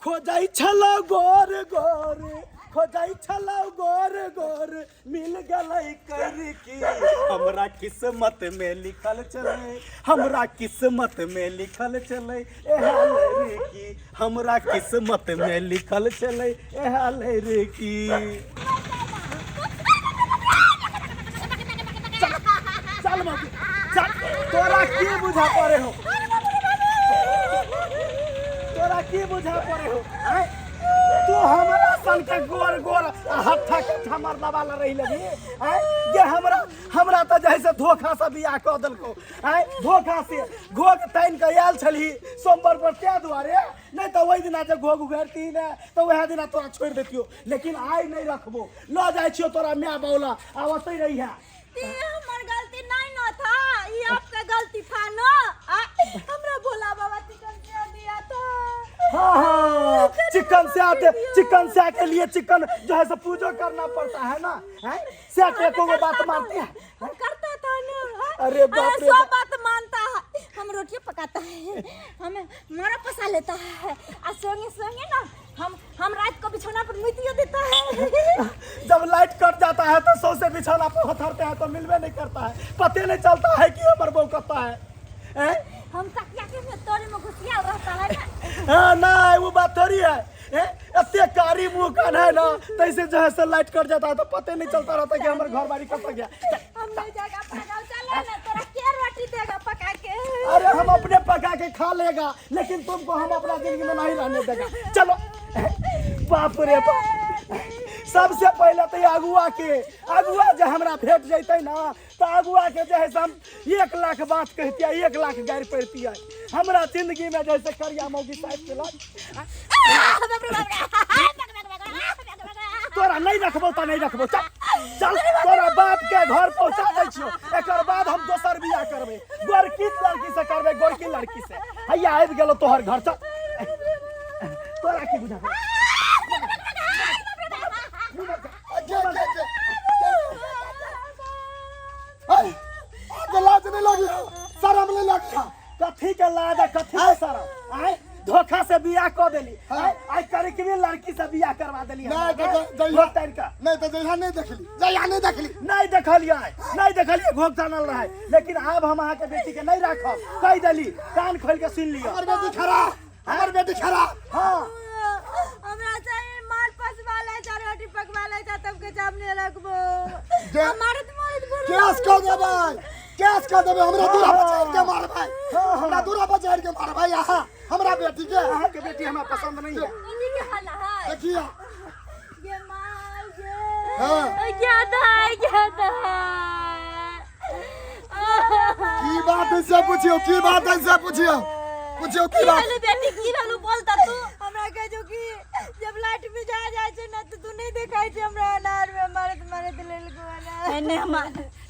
खोजाई छलो गोर गोर खोजाई छलो गोर गोर मिल गई कर की हमरा किस्मत में लिखल चले हमरा किस्मत में लिखल चले एहाल रे की हमरा किस्मत में लिखल चले एहाल रे की चल मौसी चल तोरा की बुझा पड़े हो तोरा की बुझा पड़े हो तू हमरा सन के गोर गोर हत्था के हमर दबाला रही लगी जे हमरा त जैसे धोखा से बियाह क देलको धोखा से घोग तान के आयल छली सोमवार पर त्या दुआरे नहीं तो वही दिना जे घोग उघरती ने तो वह दिना तोरा छोड़ देतियो लेकिन आई नहीं रखबो ल जाय छियो तोरा माय बौला आवतै रही है हमर गलती नहीं न था ये आपका गलती था ना हमरा भोला बाबा चिकन से दिया था हाँ चिकन से के लिए चिकन जो है सब पूजा करना पड़ता है ना है से को बात मानते हैं करता था ना अरे बाप रे सब बात मानता है हम रोटी पकाता है हमें मारा पसा लेता है और सोंगे ना हम रात को बिछौना पर मुतिया देता है जब लाइट कट जाता है तो सौ से बिछौना पर हथरते हैं तो मिलवे नहीं करता है पते नहीं चलता है कि हमर बहू करता है हम तकिया के तोरे में घुसिया रहता है ना हाँ ना वो बात थोड़ी है इतने कारी मुंह कान है ना तैसे जो है से लाइट कट जाता है तो पते नहीं चलता रहता कि हमारे घर बारी कब गया हम नहीं जाएगा अपना गाँव चले ना तोरा क्या रोटी देगा पका के अरे हम अपने पका के खा लेगा लेकिन तुमको हम अपना जिंदगी में नहीं रहने देगा चलो बाप रे बाप सबसे पहले तो अगुआ जो हमरा भेट जैते ना तो अगुआ के जो है हम 1 लाख बात कहती 1 लाख गारि पड़ती है हमरा जिंदगी में जैसे करिया मौगी साहब के तोरा नहीं रखबो तो नहीं रखबो चल तोरा बाप के घर पहुंचा दै छियो एकर बाद हम दोसर बियाह करबे गोरकी लड़की से करबे गोरकी लड़की से हैया आबि गेलो तोहर घर चल तोरा की बुझा लाज नहीं लगी शर्म नहीं लगता कथी के लाज कथी के शर्म आय धोखा से बियाह कर देली आई करे के लड़की से बियाह करवा देली नहीं तो जइहा नहीं देखलिए घोग जानल रहे लेकिन अब हम अहाँ के बेटी के नहीं राखब कह देली कान खोल के सुन लियो हमर बेटी खरा हां हमरा चाहिए मार पसवा ले जा रोटी पकवा ले जा तब के सामने रखबो हमारे तुम्हारे केस कर देबे हमरा दूरा बचार के मार भाई हमरा दूरा बचार के मार भाई यहां हमरा बेटी के अहाँ के बेटी हमरा पसंद नहीं है इन्हीं के हाल है देखिए ये मां ये क्या था की बात है से पूछियो की बात की बेटी की रहलू बोलता तू हमरा कह जो कि जब लाइट में जा जाय छै ना तो तू नहीं देखाई छै हमरा अनार में मारे दिल को वाला एने हमार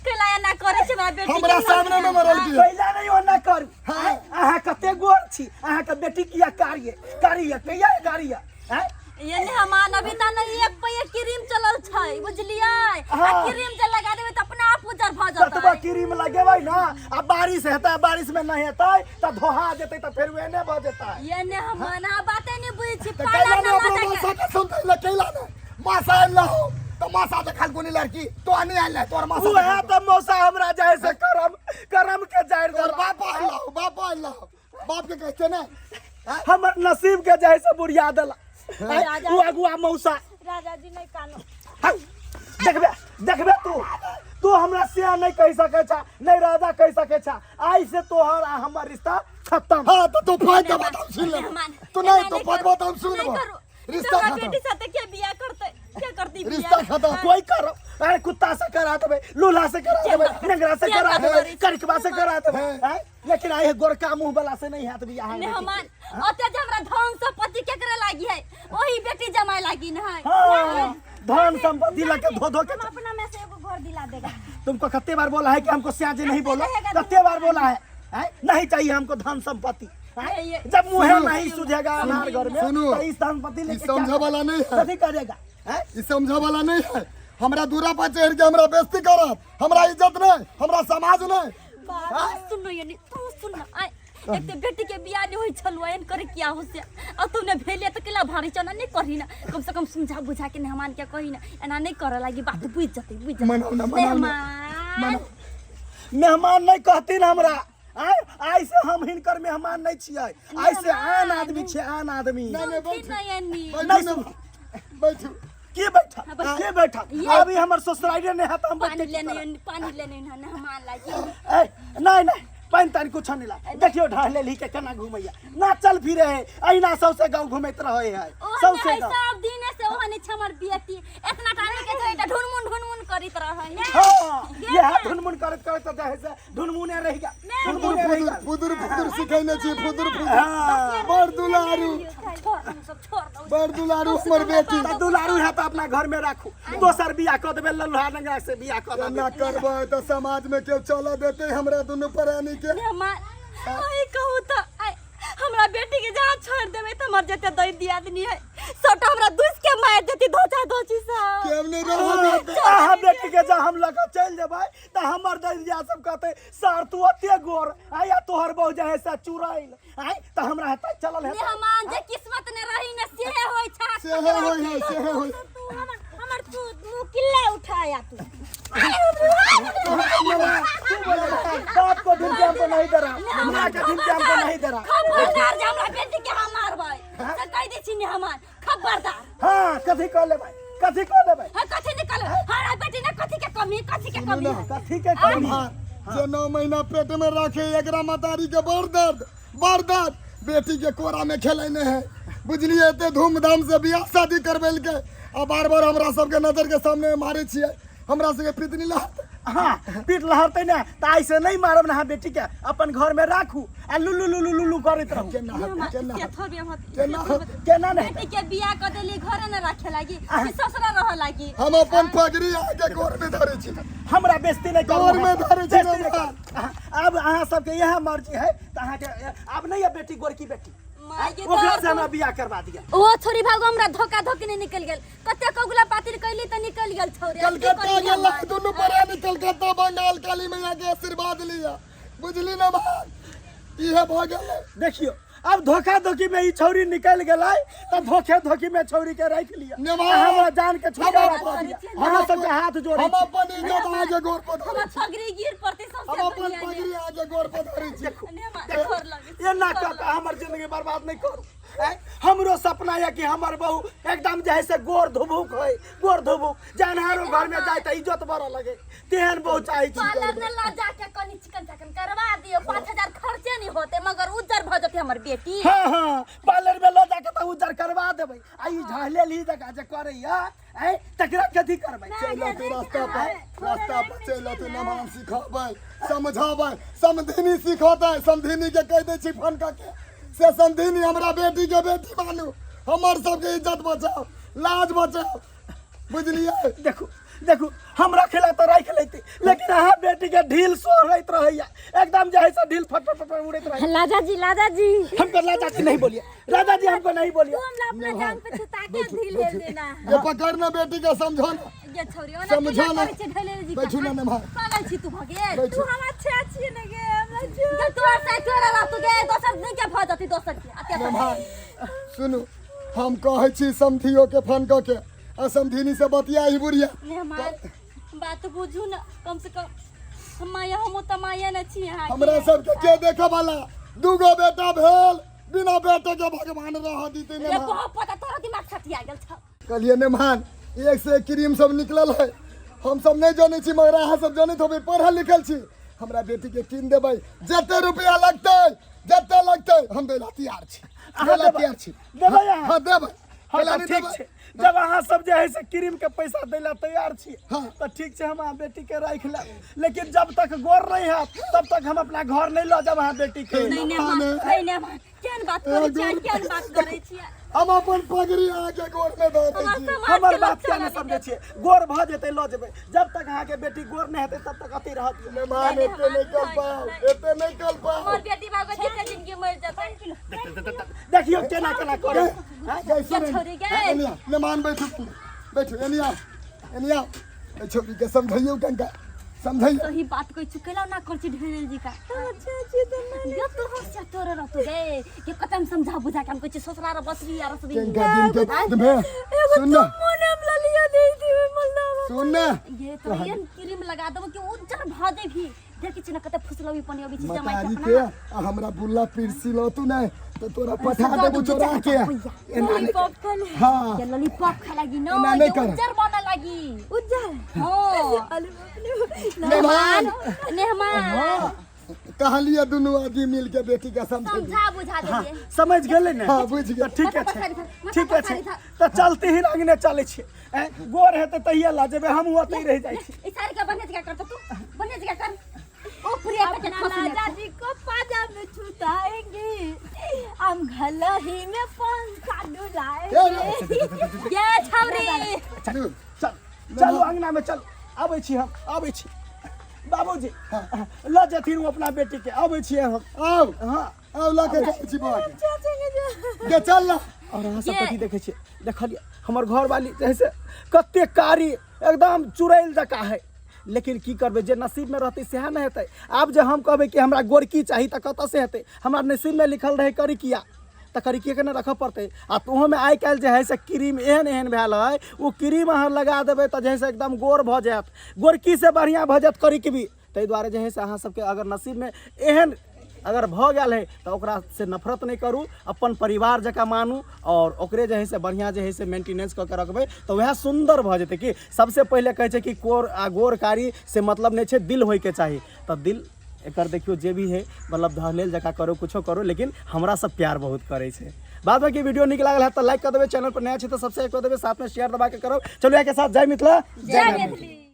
कलाया ना करे छै हमरा बेटी हमरा सामने में मरल की कैला नहीं ओना कर अहाँ कते गोर छी अहाँ के बेटी किया कार्य कहिया कार्य हैं एने हमार अभी त नहीं एक पे एक क्रीम चलल छै बुझलियै आ क्रीम जे लगा देबै त अपना आप उजर भ जतै ततबा क्रीम लगेबै ना आ बारिश हेतै बारिश में नहीं हेतै त धोहा जेतै त फेर एने भ जेतै एने हमार बाते नहीं बुझै छी कैला ना अपना मासा के सुनतै ल कैला ना मासा ला तो मासा देखल कोनी लड़की तो नहीं आइल तोर मासा वह त मौसा हमरा जैसे करम के जाइर तोर बाप अल्लाह बाप के कहते ना हमर नसीब के जैसे बुढ़िया देला वो अगुआ मौसा राजा जी नहीं कानो देखबे तू हमरा से नहीं कह सके छा नहीं राजा कह सके छा आई से तोहर आ हमर रिश्ता खत्म हां तो फायदा तो बता सुन ले तो नहीं तो फायदा बता सुन ले रिश्ता खत्म बेटी साथे क्या बियाह करते क्या करती रिश्ता खत्म कोई करो अरे कुत्ता से करा देबे लूला से करा देबे नगरा से करा देबे करकबा से करा देबे लेकिन आए गोरका मुंह वाला से नहीं हाथ बियाह ने हमान ओते जे हमरा धन संपत्ति के करे लागी है ओही बेटी जमाए लागी न है हां धन संपत्ति लगे धो के अपना में से एगो घर दिला देगा तुमको कितने बार बोला है कि हमको स्याजी नहीं बोलो कितने बार बोला है नहीं चाहिए हमको धन संपत्ति जब मुँह नहीं सूझेगा अनार घर में तो इस संपत्ति लेके समझा वाला नहीं है कथी करेगा इस समझा वाला नहीं है हमरा दूरा पर चढ़ के हमरा बेइज्जती करत हमरा इज्जत नहीं हमरा समाज नहीं सुनो ये तू सुन एक तो बेटी के बियाह नहीं होई छलु एन करे किया हो से अब तूने भेले तो केला भारी चना नहीं करी ना कम से कम समझा बुझा के मेहमान के कही ना एना नहीं करे लागी बात बुझ जते मनाओ ना मेहमान नहीं कहती ना हमरा ऐसे हम हिनकर मेहमान नहीं छियै ऐसे आन आदमी छे आन आदमी बैठू के बैठा अभी हमर ससुराइरे नहीं है तो हम पानी लेने ना मेहमान लागी नहीं पानी तानी कुछ नहीं ला देखियो ढाले ली के केना घुमैया ना चल फिरे है अहिना सबसे गांव घुमैत रहे है सबसे गांव सब दिन से ओहने छमर बेटी इतना टाइम के तो एटा ढुनमुन करित रहे है हां ये है ढुनमुन करत तो जैसे ढुनमुने रह गया फुदुर सिखाइने छी फुदुर बड़ दुलारू हमर बेटी त दुलारू है तो अपना घर में राखू दोसर बियाह क देबे लल्हा नंगा से बियाह क देबे ना करबे तो समाज में केओ चल देते हमरा दुनु प्राणी के ओए कहू तो हमरा बेटी के जहां छोड़ देबे त मर जते दई दिया आदमी है सोटा हमरा दुस के मार देती दोची सा केमने रहो आहा बेटी के जा हम लगा चल जेबै त हमर दैया सब कहते सर तू अते गोर आया तोहर बहु जाय से चुराइल त हमरा हता चलल है मेहमान जे किस्मत ने रही न से होय छा से होय हमर तू मुंह किल्ले उठाया तू बाप को धमकी हमको नहीं दे रहा मां का धमकी हमको नहीं दे रहा खबरदार जे हमरा बेटी के हम मारबै से कह दे छी मेहमान खबरदार हां कथि कह लेबै कथि निकल हमरा बेटी ने कथि के कमी कथि के कमी जे 9 महीना पेट में रखे एकरा मतारी के बड़ दर्द बेटी के कोरा में खेलेने है बुझलिए एते धूमधाम से बियाह शादी करबेल के अब बार हमरा सबके नजर के सामने मारे छिए हमरा सबके पीतनी लहत हां पीट लहरते ना त ऐसे नहीं मारब ना बेटी के अपन घर में राखू आ लुलु करत रहू केना नहीं बेटी के बियाह क देली घरे न राखे लागी ससुरा रह लागी हम अपन पगड़ी आके घर में धरे छी हमरा बेइज्जती नहीं करू घर में धरे छी अब अहाँ सबके यह मर्जी है त अहाँ के अब नहीं है बेटी गोरकी बेटी ओकरा से हमरा बियाह करवा दिया ओ छोरी भागो हमरा धोखा धोकी नहीं निकल गेल कते कगुला पातिर कैली त निकल गेल छोरी कलकत्ता गेल दोनों परानी कलकत्ता बंगाल काली मैया के आशीर्वाद लिया बुझली ना बात इहे भ गेल देखियो अब धोखा धोखी में ई छौरी निकल गेलै त धोखे धोखी में छौरी के रख लिया हमरा जान के छुटकारा पा दिया हमरा सब के हाथ जोड़े हम अपन इज्जत आगे गोर पर धरे हम पगड़ी गिर पड़ते सबसे हम अपन पगड़ी आगे गोर पर धरे छी ये ना कर हमर जिंदगी बर्बाद नहीं करू हमरो सपना है कि हमर बहू एकदम जैसे गोर धुबुक होय गोर धुबुक जानहारो घर में जाय त इज्जत बड़ा लगे तेहन बहू चाहि छी पार्लर में ला जाके कनी चिकन करवा दियो 5000 खर्चे नहीं होते मगर उज्जर भ जते हमर बेटी हां पार्लर में ला जाके त उज्जर करवा देबै आ ई झाले ली जका जे करैया तकरा कथि करबै चलो तू रास्ता पर चलो तू नमाज सिखाबै समझाबै समधिनी सिखाता समधिनी के कह दे छी फोन करके से समधिनी हमरा बेटी के बेटी मानू हमर सबके इज्जत बचाओ लाज बचाओ बुझलिए देखू हमरा खिला तो राख लेती लेकिन अहाँ बेटी के ढील सोहरत रहैया एकदम जैसे ढील फट उड़त रहै लाजा जी हमको लाजा जी नहीं बोलिए राजा जी हमको नहीं बोलिए तुम अपना जान पे छुता के ढील ले देना ये पकड़ ना बेटी का समझो ना ये छोरी ओना समझो ना ढले जी बैठू ना मां पागल छी तू भगे तू हम अच्छा छी न गे हमरा जो तू से तोरा ला तू गे दोसर नहीं के भ जती दोसर के अते मां सुनु हम कहै छी समधियो के फोन क के असमधिनी से बतियाई बुढ़िया मेहमान बात बुझू न कम से कम हमाया हम त माया न छी यहां हमरा सब के देखे वाला दूगो बेटा भेल बिना बेटे के भगवान रह दीते ने ये बहुत पता तोरा दिमाग छटिया गेल छ कहलिए ने मान एक से क्रीम सब निकलल है हम सब नहीं जाने छी मगर अहाँ सब जानत होबे पढ़ल लिखल छी हमरा बेटी के कीन देबै जते रुपया लगतै हम देला तैयार छी देबै हां देबै ठीक छै जब अहाँ सब जे है से क्रीम के पैसा देला तैयार छी तो ठीक छै हम बेटी के राख ले लेकिन जब तक गोर नहीं है तब तक हम अपना घर नहीं लो जब अहाँ बेटी के नहीं केन बात करे छी हम अपन पगड़ी आके गोर में दे दै छी हमर बात क्या नहीं समझे छी गोर भ जेते लो जेबै जब तक अहाँ के बेटी गोर नहीं हेतै तब तक अति रहत मेहमान एते नहीं कल पाओ हमर बेटी बाबा जिते जिंदगी मर जाते देखियो केना करे मेहमान बैठो एनिया छोरी के समझाइयो कंका समझाइए सही बात कोई चुकेला ना कर छी ढेरेल जी का अच्छा जी तो ये तो हंस तोरे रहतो दे के कतम समझा बुझा के हम कोई ससुरा रे बसरी यार सब केंका दिन के बाद में सुन ना मोने हम ललिया दे दी मल्ला सुन ना ये तो ये क्रीम लगा देबो कि उज्जर भ दे भी देखि छी ना कते फुसलवी पनी अबी छी जमाई मतारी के के हमरा बुल्ला पिरसी लो तू ना तो तोरा पठा देबो चोरा के लॉलीपॉप खा ले हां ये लॉलीपॉप खा लगी ना एना नहीं ये कर। उज्जर बना लगी उज्जर हां अरे मेहमान मेहमान कहलिए दोनों आदमी मिल के बेटी के समझे समझा बुझा दे समझ गेले ने हां बुझ गया ठीक है ठीक है तो चलते ही अंगने चले छी गोर है तो तहिया ला जेबे हम ओतै रह जाई छी ई सारी का बने क्या करता तू बने क्या कर ओ प्रिया के राजा जी को पाजा में छुटाएंगे हम घला ही में पंखा डुलाएंगे ये छौरी चल चलो अंगना में चल आबै छी हम आबै छी बाबूजी ल जथिन अपना बेटी के आबै छी हम आओ हां आओ ला के जाई छी बाबा के चल ना और अहाँ सब कथी देखै छी देखलिए हमर घर वाली जैसे कते कारी एकदम चुड़ैल जका है लेकिन की करबे जे नसीब में रहते सेहा न हेतै आब जे हम कहबै कि हमरा गोरकी चाही त कत से हेतै हमरा नसीब में लिखल रहे करिकिया त करिकिया के न रख पड़तै आ तोहो में आइ काल्हि जे है से क्रीम एहन एहन भेल है वो क्रीम अहाँ लगा देबै त जे है से एकदम गोर भ जायत गोरकी से बढ़िया भ जायत करिकबी ताहि दुआरे जे है से अहाँ सबके अगर नसीब में एहन अगर भ गेल है तो ओकरा से नफरत नहीं करू अपन परिवार जका मानू और ओकरे जे है से बढ़िया जे है से मेंटेनेंस क के रखबै तो वह सुंदर भ जेतै कि सबसे पहले कहै छै कि कोर आ गोरकारी से मतलब नहीं छै दिल होय के चाही तो दिल एकर देखियो जे भी है मतलब धलेल जका करो कुछो करो लेकिन हमरा सब प्यार बहुत करे छै बाद बाकी वीडियो निक लागल है तो लाइक कर देबे चैनल पर नया छै तो सब्सक्राइब कर देबे साथ में शेयर दबा के करो चलो के साथ जय मिथिला जय मैथिली।